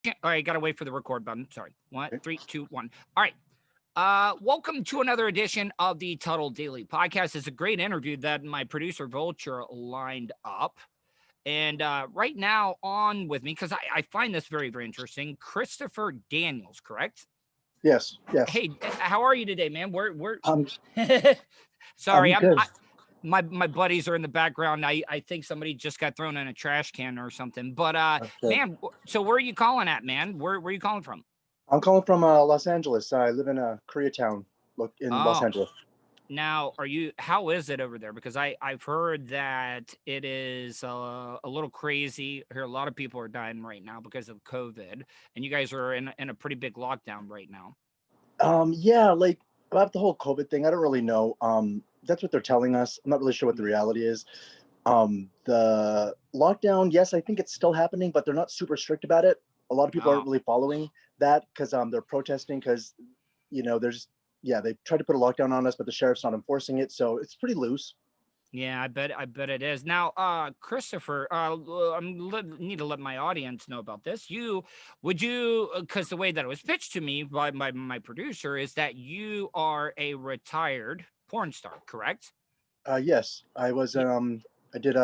All right, gotta wait for the record button. Sorry. One, Okay. three, two, one. All right. Welcome to another edition of the Tuddle Daily Podcast. It's a great interview that my producer Vulture lined up. And right now on with me, because I find this very, very interesting, Christopher Daniels, correct? Yes, yes. Hey, how are you today, man? We're I'm sorry, I'm good. my buddies are in the background. I think somebody just got thrown in a trash can or something. But Okay. man, so where are you calling at, man? Where are you calling from? I'm calling from Los Angeles. I live in Koreatown, look in Los Oh, Angeles. now are you? How is it over there? Because I've heard that it is a little crazy. I hear a lot of people are dying right now because of COVID, and you guys are in a pretty big lockdown right now. Yeah, like about the whole COVID thing, I don't really know. That's what they're telling us. I'm not really sure what the Mm. reality is. The lockdown, yes, I think it's still happening, but they're not super strict about it. A lot of people aren't Oh, really following that because they're protesting because there's yeah, they tried to put a lockdown on us, but the sheriff's not enforcing it, so it's pretty loose. yeah, I bet it is. Now, Christopher, need to let my audience know about this. Would you, because the way that it was pitched to me by my producer is that you are a retired porn star, correct? Yes, I did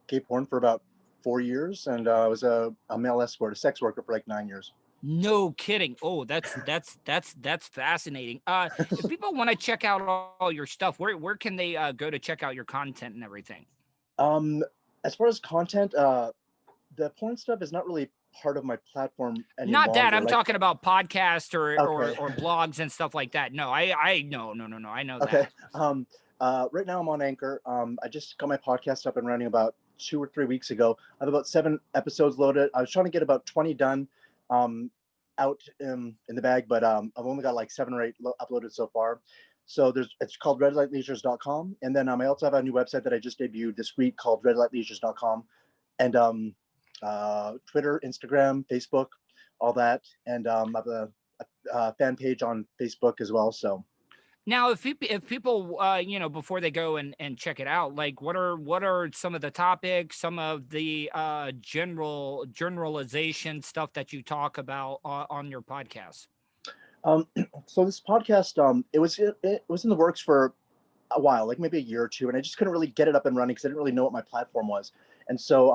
gay porn for about 4 years, and I was a male escort, a sex worker for like 9 years. No kidding. Oh, that's fascinating. If people want to check out all your stuff, where can they go to check out your content and everything? Um, as far as content, the porn stuff is not really part of my platform any Not that longer. I'm Like, talking about podcasts okay, or blogs and stuff like that. No, I no. I know okay. that. Right now I'm on Anchor. I just got my podcast up and running about 2 or 3 weeks ago. I have about 7 episodes loaded. I was trying to get about 20 done, um, out in the bag, but I've only got like 7 or 8 uploaded so far. So it's called redlightleisures.com. And then I also have a new website that I just debuted this week called redlightleisures.com. And Twitter, Instagram, Facebook, all that. And I have a fan page on Facebook as well. So Now, if people, before they go and check it out, like what are some of the topics, some of the generalization stuff that you talk about on your podcast? Um, so this podcast, it was in the works for a while, like maybe a year or two, and I just couldn't really get it up and running because I didn't really know what my platform was. And so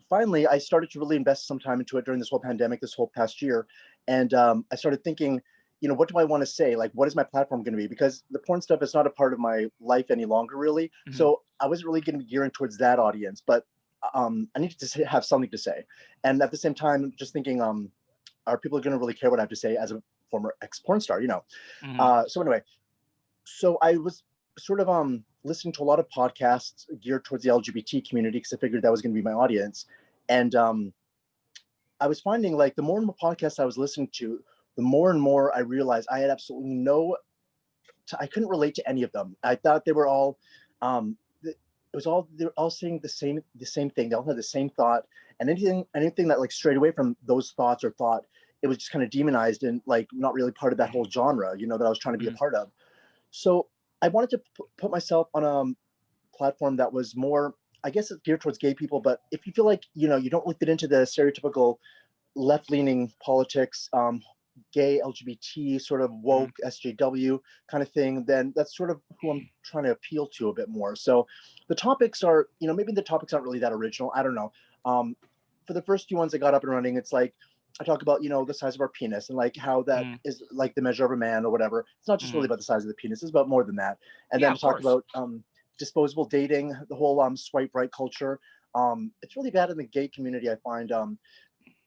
finally, I started to really invest some time into it during this whole pandemic, this whole past year, and I started thinking, what do I want to say? Like, what is my platform going to be? Because the porn stuff is not a part of my life any longer, really. Mhm. So I wasn't really going to be gearing towards that audience, but I needed to have something to say, and at the same time, just thinking, are people going to really care what I have to say as a former ex porn star? Mhm. So anyway, so I was sort of listening to a lot of podcasts geared towards the LGBT community because I figured that was going to be my audience, and I was finding like the more and more podcasts I was listening to, the more and more I realized I had absolutely no, I couldn't relate to any of them. I thought they were all, it was all they're all saying the same thing. They all had the same thought, and anything that like strayed away from those thoughts or thought, it was just kind of demonized and like not really part of that whole genre, that I was trying to be a Mhm. part of. So I wanted to put myself on a platform that was more, I guess it's geared towards gay people, but if you feel like, you don't really fit into the stereotypical left leaning politics, gay, LGBT, sort of Mhm. woke, SJW kind of thing, then that's sort of who I'm trying to appeal to a bit more. So the topics are, maybe the topics aren't really that original. I don't know. Um, for the first few ones I got up and running, it's like, I talk about, the size of our penis and like how that Mhm. is like the measure of a man or whatever. It's not just really Mhm. about the size of the penis, it's about more than that. And Yeah, then to of talk course. about disposable dating, the whole swipe right culture. It's really bad in the gay community, I find.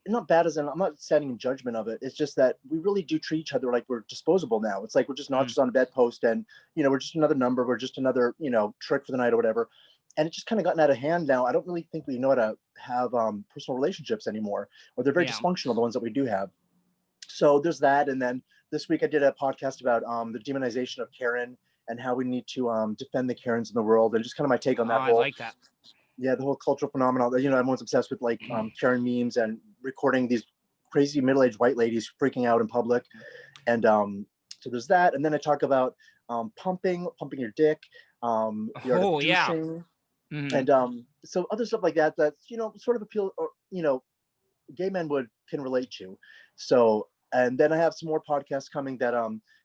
Not bad as in, I'm not setting judgment of it. It's just that we really do treat each other like we're disposable now. It's like we're just not Mhm. just on a bedpost and, we're just another number. We're just another, trick for the night or whatever. And it's just kind of gotten out of hand now. I don't really think we know how to have personal relationships anymore, or they're very Yeah. dysfunctional, the ones that we do have. So there's that. And then this week I did a podcast about the demonization of Karen and how we need to defend the Karens in the world, and just kind of my take Oh, on that I whole, like that. yeah, the whole cultural phenomenon that, everyone's obsessed with, like Karen memes and recording these crazy middle-aged white ladies freaking out in public. And so there's that. And then I talk about pumping your dick, the art of Oh, yeah. douching, Mhm. and so other stuff like that, that's, sort of appeal, or, gay men can relate to. So, and then I have some more podcasts coming that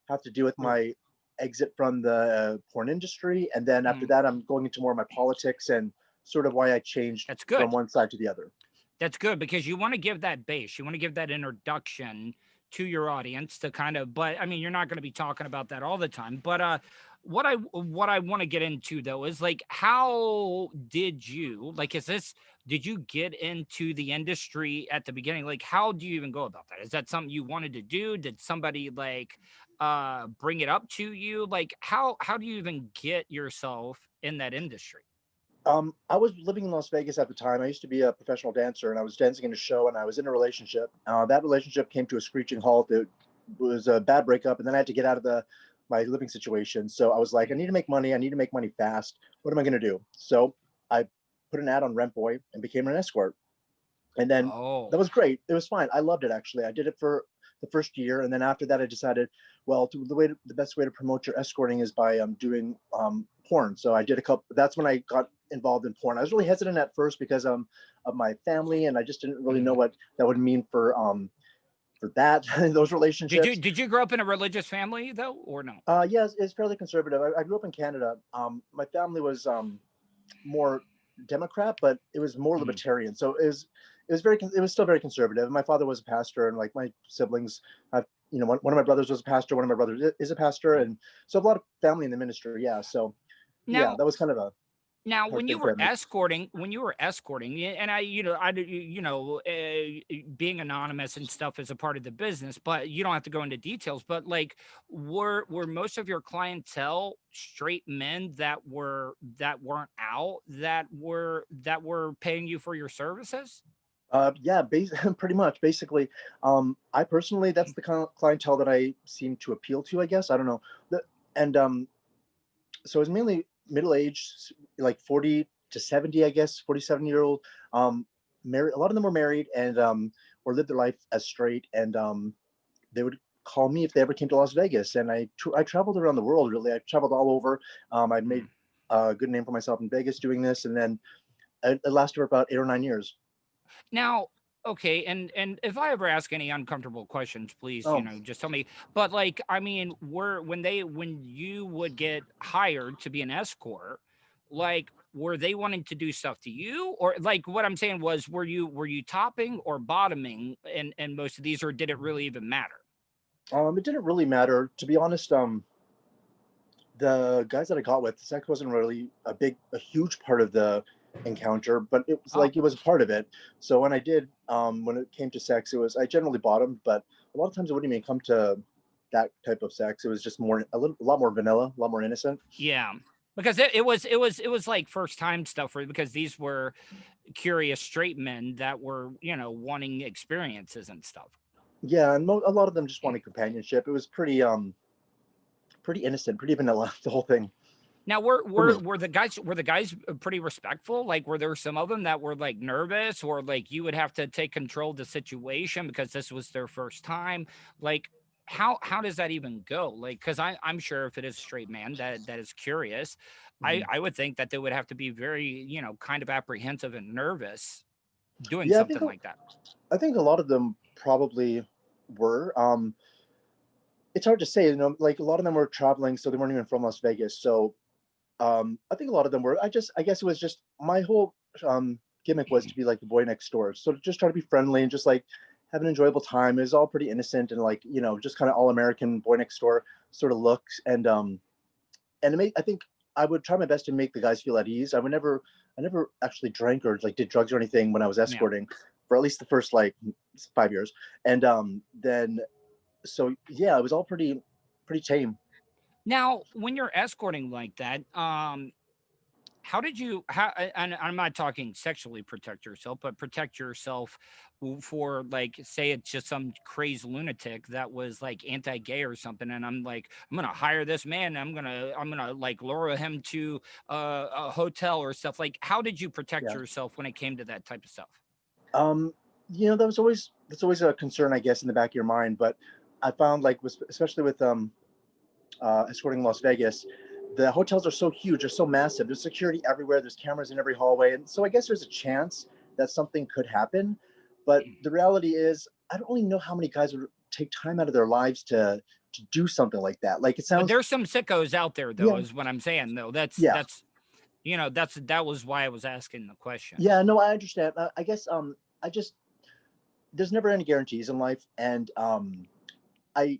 have to do with my exit from the porn industry, and then after that, I'm going into more of my politics and sort of why I changed That's from good. one side to the other. That's good because you want to give that base. You want to give that introduction to your audience to kind of, but I mean, you're not going to be talking about that all the time. But what I want to get into though is like, how did you like? Did you get into the industry at the beginning? Like, how do you even go about that? Is that something you wanted to do? Did somebody like bring it up to you? Like, how do you even get yourself in that industry? I was living in Las Vegas at the time. I used to be a professional dancer, and I was dancing in a show, and I was in a relationship. That relationship came to a screeching halt. It was a bad breakup, and then I had to get out of my living situation. So I was like, I need to make money. I need to make money fast. What am I going to do? So I put an ad on Rent Boy and became an escort. And then that Oh, was great. It was fine. I loved it actually. I did it for the first year, and then after that, I decided, well, the best way to promote your escorting is by doing porn. So I did a couple. That's when I got involved in porn. I was really hesitant at first because of my family, and I just didn't really know mhm. what that would mean for that those relationships. Did you grow up in a religious family though, or no? Yes, it's fairly conservative. I grew up in Canada. My family was more Democrat, but it was more Mhm. libertarian. So it was still very conservative. My father was a pastor, and like my siblings have, one of my brothers was a pastor, one of my brothers is a pastor, Mhm. and so a lot of family in the ministry. Yeah, so yeah, Now, that was kind of a Now, hard thing for me. when you were escorting, and being anonymous and stuff is a part of the business, but you don't have to go into details. But like, were most of your clientele straight men that weren't out that were paying you for your services? Yeah, pretty much. Basically, I personally, that's the kind of clientele that I seem to appeal to. I guess I don't know. And so it's mainly middle aged, like 40 to 70, I guess, 47-year-old. Married. A lot of them were married and or lived their life as straight, and they would call me if they ever came to Las Vegas. And I traveled around the world. Really, I traveled all over. I made Mm. a good name for myself in Vegas doing this, and then it lasted for about 8 or 9 years. Now, okay, and if I ever ask any uncomfortable questions, please, Oh, just tell me. But like, I mean, when you would get hired to be an escort, like, were they wanting to do stuff to you, or like what I'm saying was, were you topping or bottoming in most of these, or did it really even matter? it didn't really matter, to be honest. The guys that I got with, sex wasn't really a huge part of the encounter, but it was Oh, like it was a part of it. So when it came to sex, I generally bottomed, but a lot of times it wouldn't even come to that type of sex. It was just a lot more vanilla, a lot more innocent. yeah. Because it was like first time stuff for because these were curious straight men that were, wanting experiences and stuff. Yeah, and a lot of them just wanted companionship. It was pretty innocent, pretty vanilla, the whole thing Now, were for were me. were the guys pretty respectful? Like, were there some of them that were like nervous, or like you would have to take control of the situation because this was their first time? Like, how does that even go? Like, because I'm sure if it is a straight man that is curious, I Mhm. I would think that they would have to be very kind of apprehensive and nervous doing Yeah, something like that. I think a lot of them probably were. It's hard to say, like a lot of them were traveling, so they weren't even from Las Vegas. So I think a lot of them were. I guess it was just my whole gimmick was to be like the boy next door. So to just try to be friendly and just like have an enjoyable time. It was all pretty innocent and like just kind of all American boy next door sort of looks. I think I would try my best to make the guys feel at ease. I never actually drank or like did drugs or anything when I was Yeah. escorting for at least the first like 5 years. And then so yeah, it was all pretty tame. Now, when you're escorting like that, how did you and I'm not talking sexually protect yourself, but protect yourself for like say it's just some crazed lunatic that was like anti-gay or something, and I'm gonna hire this man, and I'm gonna like lure him to a hotel or stuff. Like, how did you protect Yeah. yourself when it came to that type of stuff? Um, that's always a concern, I guess, in the back of your mind. But I found like especially with escorting Las Vegas, the hotels are so huge, they're so massive. There's security everywhere. There's cameras in every hallway, and so I guess there's a chance that something could happen. But the reality is, I don't really know how many guys would take time out of their lives to do something like that. Like it But sounds, there's some sickos out there though, yeah, is what I'm saying though. yeah, That was why I was asking the question. yeah. No, I understand. I guess I just there's never any guarantees in life, and I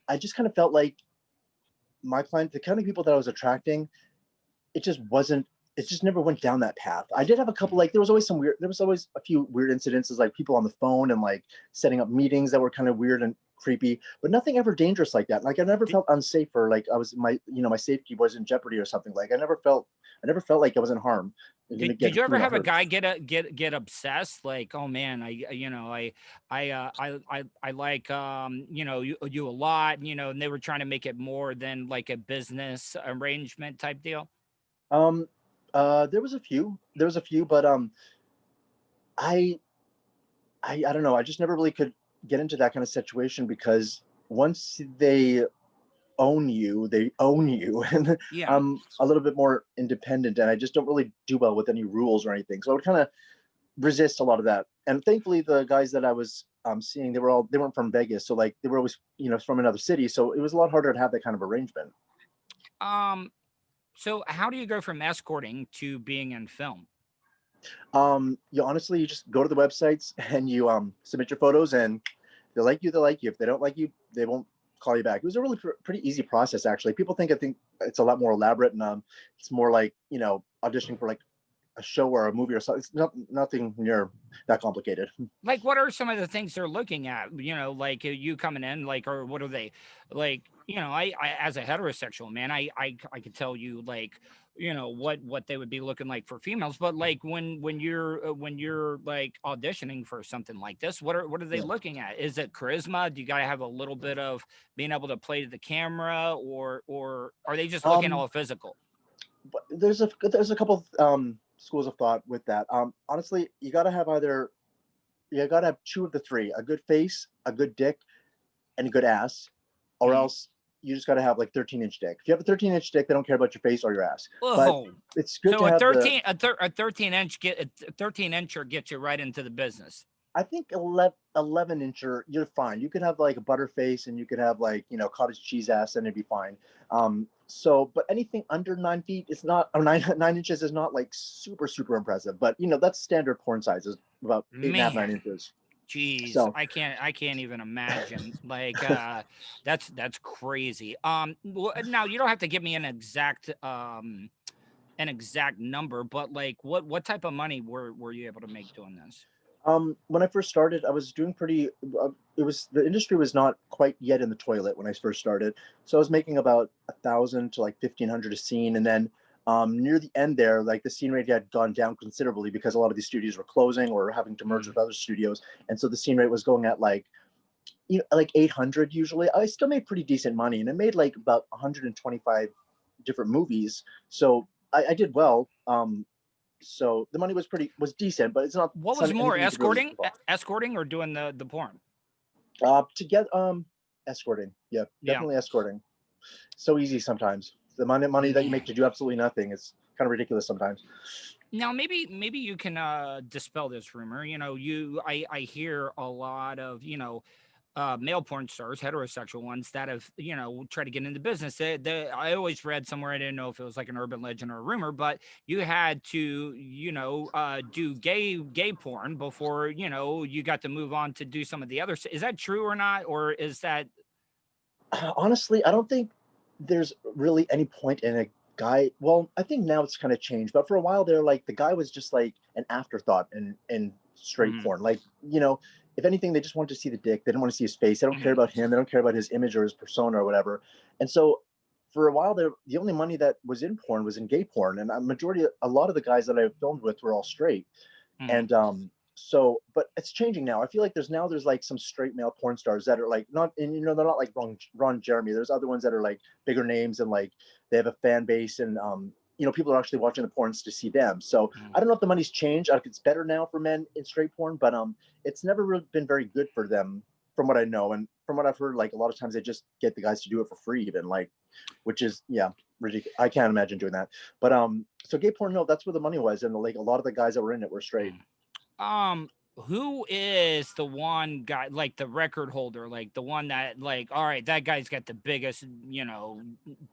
I just kind of felt like my client, the kind of people that I was attracting, it just wasn't. It just never went down that path. I did have a couple, like there was always a few weird incidences, like people on the phone and like setting up meetings that were kind of weird and creepy, but nothing ever dangerous like that. Like I never Did, felt unsafe, or like I was my safety was in jeopardy or something. Like I never felt like I was in harm. Going to did get you ever have a hurt. guy get obsessed? Like, oh man, I like you a lot, and they were trying to make it more than like a business arrangement type deal. Um, there was a few, but I I don't know. I just never really could get into that kind of situation because once they own you, and Yeah. I'm a little bit more independent, and I just don't really do well with any rules or anything. So I would kind of resist a lot of that. And thankfully, the guys that I was seeing, they weren't from Vegas, so like they were always from another city, so it was a lot harder to have that kind of arrangement. Um. So how do you go from escorting to being in film? You honestly, you just go to the websites and you submit your photos, and if they like you, they like you. If they don't like you, they won't call you back. It was a really pretty easy process, actually. People think I think it's a lot more elaborate, and it's more like auditioning for like a show or a movie or something. It's nothing near that complicated. Like, what are some of the things they're looking at? Like you coming in, like, or what are they like? I as a heterosexual man, I could tell you like, what they would be looking like for females, but like when you're like auditioning for something like this, what are they Yeah. looking at? Is it charisma? Do you gotta have a little bit of being able to play to the camera, or are they just looking Um, all physical? but there's a couple schools of thought with that. Honestly, you gotta have two of the three: a good face, a good dick, and a good ass, or Mm. else you just got to have like 13-inch dick. If you have a 13-inch dick, they don't care about your face or your ass. But Oh, it's good so to have the. a 13 incher gets you right into the business. I think 11-incher, you're fine. You could have like a butter face, and you could have like cottage cheese ass, and it'd be fine. So, but anything under 9 feet is not, or 9 inches is not like super impressive. But that's standard porn size is about 8.5, Man, 9 inches. geez, So I can't even imagine. Like, that's crazy. Now you don't have to give me an exact number, but like, what type of money were you able to make doing this? when I first started, I was doing pretty. It was the industry was not quite yet in the toilet when I first started, so I was making about 1,000 to like 1,500 a scene, and then near the end there, like the scene rate had gone down considerably because a lot of these studios were closing or having to merge Mm. with other studios, and so the scene rate was going at like like 800 usually. I still made pretty decent money, and I made like about 125 different movies, so I did well. So the money was decent, but What it's was not more, anything you could really live on. escorting, or doing the porn? To get escorting, yeah, Yeah. definitely escorting. So easy sometimes. The money that you make Man. to do absolutely nothing is kind of ridiculous sometimes. Now maybe you can dispel this rumor. I hear a lot of, male porn stars, heterosexual ones that have, tried to get into business. I always read somewhere, I didn't know if it was like an urban legend or a rumor, but you had to, do gay porn before, you got to move on to do some of the other. Is that true or not? Or is that, Honestly, I don't think there's really any point in a guy. Well, I think now it's kind of changed, but for a while there, like the guy was just like an afterthought in straight Mhm, porn. Like if anything, they just wanted to see the dick. They didn't want to see his face. They don't care mhm. about him. They don't care about his image or his persona or whatever. And so for a while there, the only money that was in porn was in gay porn, and a lot of the guys that I filmed with were all straight. Mhm. And so but it's changing now. I feel like there's like some straight male porn stars that are like not, and they're not like Ron Jeremy. There's other ones that are like bigger names, and like they have a fan base, and people are actually watching the porns to see them. So Mhm. I don't know if the money's changed. I think it's better now for men in straight porn, but it's never really been very good for them from what I know, and from what I've heard. Like a lot of times they just get the guys to do it for free, even, like, which is, yeah, ridiculous. I can't imagine doing that. But so gay porn, no, that's where the money was, and like a lot of the guys that were in it were straight. Mhm. who is the one guy, like the record holder, like the one that, like, all right, that guy's got the biggest,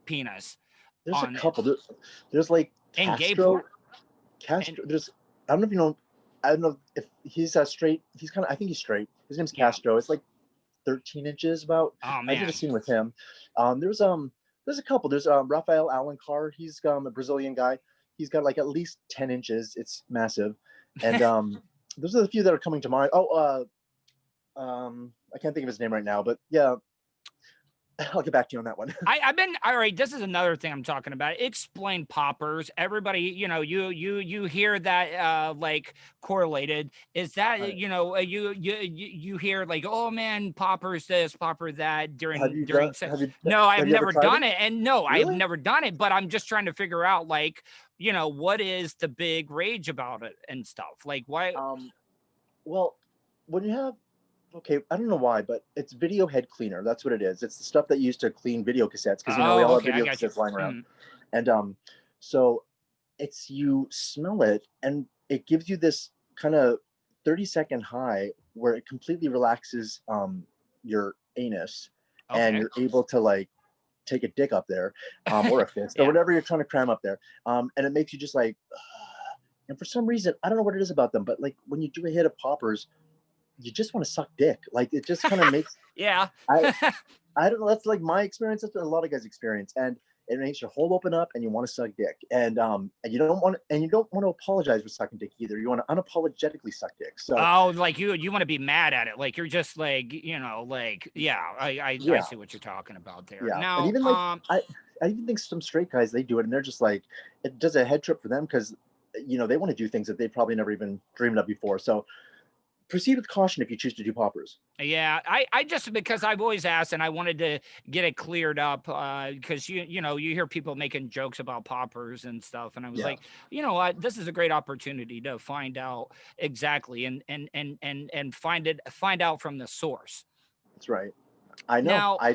penis There's a on it couple. There's like in gay porn? Castro. And Castro. There's I don't know if you know. I don't know if he's straight. He's kind of. I think he's straight. His name's yeah. Castro. It's like 13 inches about. Oh I did a man. scene with him. There's there's a couple. There's Rafael Alencar. He's a Brazilian guy. He's got like at least 10 inches. It's massive. And those are the few that are coming to mind. Oh, I can't think of his name right now, but yeah, I'll get back to you on that one. I've been all right. This is another thing I'm talking about. Explain poppers. Everybody, you hear that like correlated. Is that Right. you hear like, oh man, poppers this, popper that Have during you done? during sex. Have you No, I've have you ever never tried it? done it, and no, I have Really? never done it. But I'm just trying to figure out like what is the big rage about it and stuff. Like why? Um, well, when you have okay, I don't know why, but it's video head cleaner. That's what it is. It's the stuff that you use to clean video cassettes because we Oh, all have okay, I video got you. cassettes lying around, Mhm. and so it's you smell it and it gives you this kind of 30-second high where it completely relaxes your anus, and Okay. you're able to like take a dick up there, or a fist or Yeah. whatever you're trying to cram up there, and it makes you just like. And for some reason, I don't know what it is about them, but like when you do a hit of poppers, you just want to suck dick. Like it just kind of makes Yeah. I I don't know. That's like my experience. That's what a lot of guys experience, and it makes your hole open up, and you want to suck dick, and you don't want to apologize for sucking dick either. You want to unapologetically suck dick. So Oh, like you want to be mad at it. Like you're just like, like, yeah, I yeah, see what you're talking about there. yeah, and Now, even like I even think some straight guys they do it, and they're just like it does a head trip for them because they want to do things that they probably never even dreamed of before. So proceed with caution if you choose to do poppers. yeah, I just because I've always asked and I wanted to get it cleared up because you hear people making jokes about poppers and stuff, and I was Yeah, like, you know what, this is a great opportunity to find out exactly and find out from the source. that's right. I know. Now, I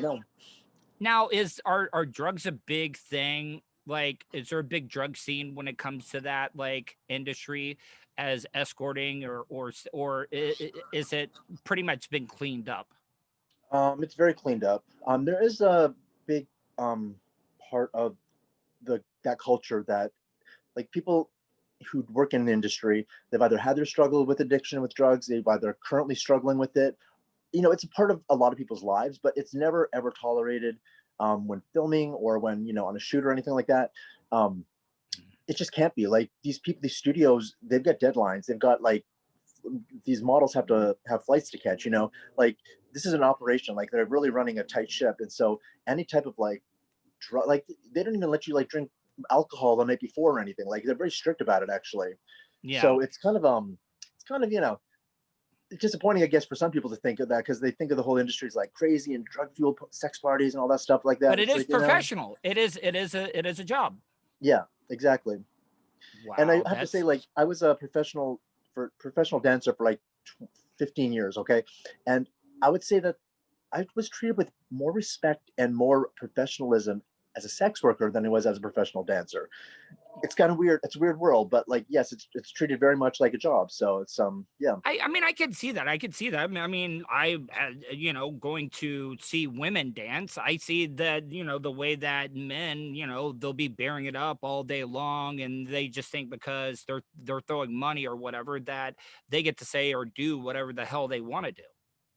know. Is are drugs a big thing? Like, is there a big drug scene when it comes to that like industry as escorting is it pretty much been cleaned up? It's very cleaned up. There is a big part of the that culture that like people who work in the industry, they've either had their struggle with addiction with drugs, they've either currently struggling with it. It's a part of a lot of people's lives, but it's never ever tolerated when filming or when on a shoot or anything like that. Um, it just can't be like these people, these studios, they've got deadlines, they've got like these models have to have flights to catch, like this is an operation, like they're really running a tight ship. And so any type of like drug, like they don't even let you like drink alcohol the night before or anything. Like they're very strict about it actually. Yeah. So it's kind of it's disappointing, I guess, for some people to think of that because they think of the whole industry as like crazy and drug fueled sex parties and all that stuff like that. But it It's is like, professional. It is a job. yeah, exactly. And I Wow, have to say, that's like, I was a professional dancer for like 15 years. Okay. And I would say that I was treated with more respect and more professionalism as a sex worker than it was as a professional dancer. It's kind of weird. It's a weird world, but like, yes, it's treated very much like a job. So it's yeah, I mean, I could see that. I could see that. Going to see women dance, I see that, the way that men, they'll be bearing it up all day long, and they just think because they're throwing money or whatever that they get to say or do whatever the hell they want to do.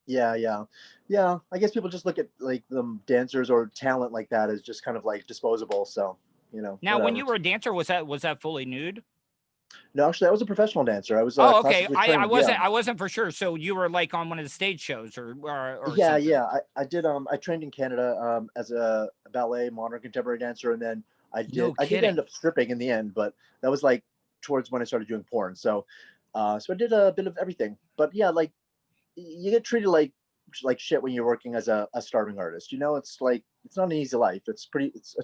yeah, yeah, yeah. I guess people just look at like the dancers or talent like that as just kind of like disposable. So Now, when whatever. you were a dancer, was that fully nude? No, actually, I was a professional dancer. I was Oh, okay. classically I trained. Yeah. wasn't for sure. So you were like on one of the stage shows or Yeah, something. yeah. I did. I trained in Canada as a ballet, modern contemporary dancer, and then No I did end kidding. up stripping in the end, but that was like towards when I started doing porn. So I did a bit of everything. But yeah, like you get treated like shit when you're working as a starving artist. It's like it's not an easy life. It's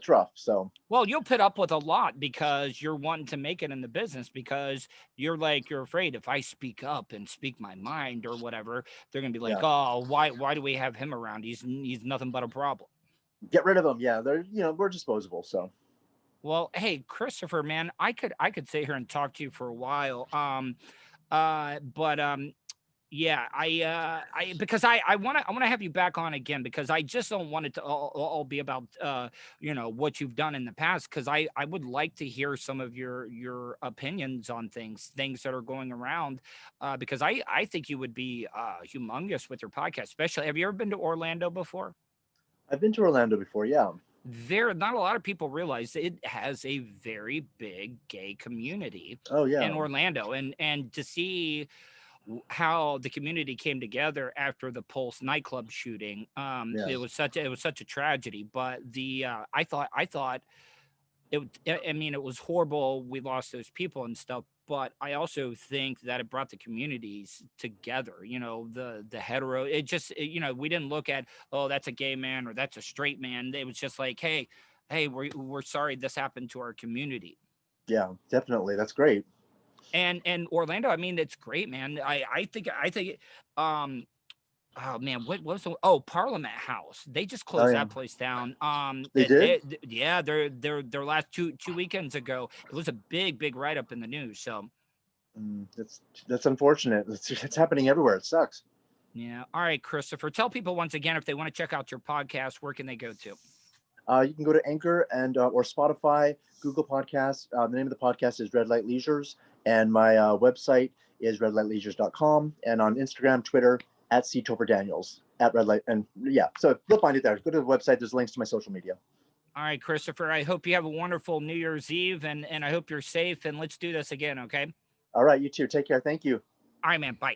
rough. So Well, you'll put up with a lot because you're wanting to make it in the business because you're afraid if I speak up and speak my mind or whatever, they're gonna be like, yeah, oh, why do we have him around? He's nothing but a problem. get rid of them. Yeah, they're we're disposable. So Well, hey, Christopher, man, I could sit here and talk to you for a while. But Yeah, because I want to have you back on again because I just don't want it to all be about what you've done in the past because I would like to hear some of your opinions on things that are going around because I think you would be humongous with your podcast. Especially, have you ever been to Orlando before? I've been to Orlando before. Yeah. There, not a lot of people realize it has a very big gay community Oh in yeah. Orlando, and to see how the community came together after the Pulse nightclub shooting. Yeah. It was such a tragedy. But the I thought it. I mean, it was horrible. We lost those people and stuff. But I also think that it brought the communities together. The hetero. It just we didn't look at, oh, that's a gay man or that's a straight man. It was just like, hey, we're sorry this happened to our community. Yeah. Definitely. That's great. And Orlando, I mean, it's great, man. I think um oh man, what was Parliament House. They just Oh closed yeah. that place down. They did. Yeah, their last two weekends ago, it was a big write up in the news. So That's unfortunate. It's happening everywhere. It sucks. yeah. All right, Christopher. Tell people once again if they want to check out your podcast, where can they go to? You can go to Anchor and or Spotify, Google Podcasts. The name of the podcast is Red Light Leisures, and my website is redlightleisures.com, and on Instagram, Twitter at C Topher Daniels at Red Light, and yeah, so you'll find it there. Go to the website. There's links to my social media. All right, Christopher. I hope you have a wonderful New Year's Eve and I hope you're safe and let's do this again, okay? All right, you too. Take care. Thank you. All right, man. Bye.